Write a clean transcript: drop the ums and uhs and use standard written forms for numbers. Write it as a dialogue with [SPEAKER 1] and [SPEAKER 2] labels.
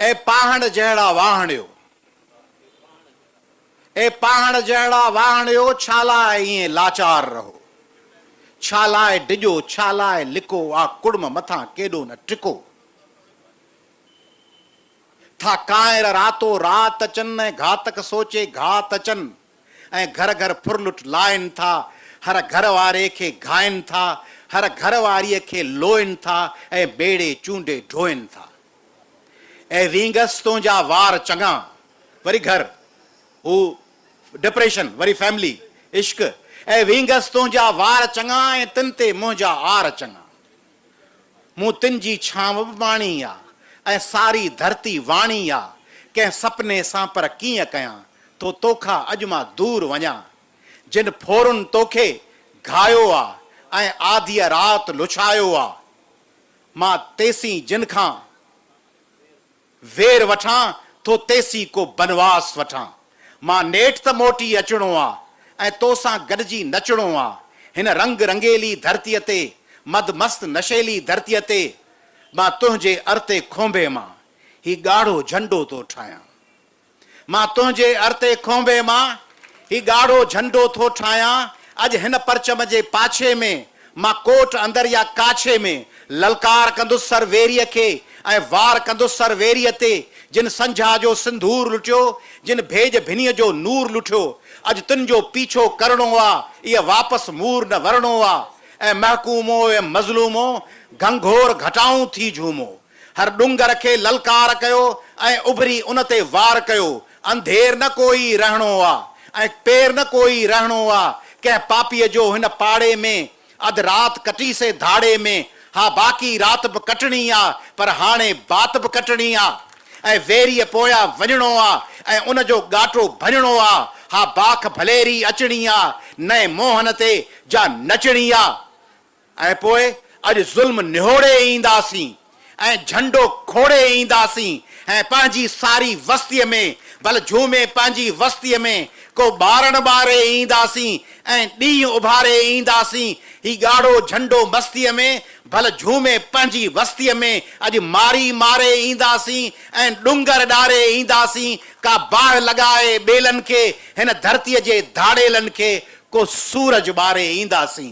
[SPEAKER 1] ए पाहण जहिड़ा वाहणियो, ए पाहण जहिड़ा वाहणियो, छा लाइ ईअं लाचार रहो, छा लाइ डिॼो, छा लाइ लिको, आ कुड़म मथां केॾो न टिको। था कायर रातो रात अचनि ऐं घातक सोचे घात अचनि, ऐं घर घर फुरलुट लाइनि था, हर घर वारे खे घाइनि था, हर घर वारीअ खे लोइनि था, ऐं बेड़े चूंडे ढोइनि था। ऐं वींगस तुंहिंजा वार चङा, वरी घर, हू डिप्रेशन, वरी फैमिली, इश्क। ऐं वींगस तुंहिंजा वार चङा, ऐं तिन ते मुंहिंजा आर चङा। मूं तिन जी छांव बि माणी आहे, ऐं सारी धरती वाणी आहे। कंहिं सपने सां पर कीअं कयां, तो तोखां अॼु मां दूर वञा। जिन फोरुनि तोखे घायो आहे, ऐं आधीअ राति लुछायो आहे, मां तेसीं जिन खां वेर वठां, तो तेसी को बनवास वठां। मां नेठि त मोटी अचणो आहे, ऐं तोसां गॾिजी नचणो आहे। हिन रंग रंगेली धरतीअ ते, मद मस्त नशेली धरतीअ ते, मां तुंहिंजे अर्ते खोंबे मां ही ॻाढ़ो झंडो थो ठाहियां। मां तुंहिंजे अर्ते खोंबे मां ही ॻाढ़ो झंडो थो ठाहियां। अॼु हिन परचम जे पाछे में मां कोट अंदरि या काछे में ललकार कंदुसि सरवेरीअ खे, ऐं वार कंदुसि सरवेरीअ ते। जिन संझा जो सिंदूर लुटियो, जिन भेज भिनीअ जो नूर लुटियो, अॼु तिन जो पीछो करणो आहे, इहा वापसि मूर न वरणो आहे। ऐं महकूमो ऐं मज़लूमो घंघोर घटाऊं थी झूमो। हर डुंगर खे ललकार कयो, ऐं उभरी उन ते वार कयो। अंधेर न कोई रहणो आहे, ऐं पेर न कोई रहणो आहे। कंहिं पापीअ जो हिन पाड़े में अधु राति कटी से धाड़े में, हा बाक़ी राति बि कटणी आहे, पर हाणे बात बि कटणी आहे। ऐं वेरीअ पोयां वञणो आहे, ऐं उन जो ॻाटो भञणो आहे। हा बाख भलेरी अचणी आहे, नए मोहन ते जा नचणी आहे। ऐं पोइ अॼु ज़ुल्म निहोड़े ईंदासीं, ऐं झंडो खोड़े ईंदासीं। ऐं पंहिंजी सारी वस्तीअ में भल झूमे, पंहिंजी वस्तीअ में को ॿारण ॿारे ईंदासीं, ऐं ॾींहुं उभारे ईंदासीं। ही ॻाढ़ो झंडो मस्तीअ में भल झूमे पंहिंजी वस्तीअ में। अॼु मारी मारे ईंदासीं, ऐं डुंगर ॾारे ईंदासीं। का बाहि लॻाए ॿेलनि खे, हिन धरतीअ जे धाड़ेलनि खे को सूरज ॿारे ईंदासीं।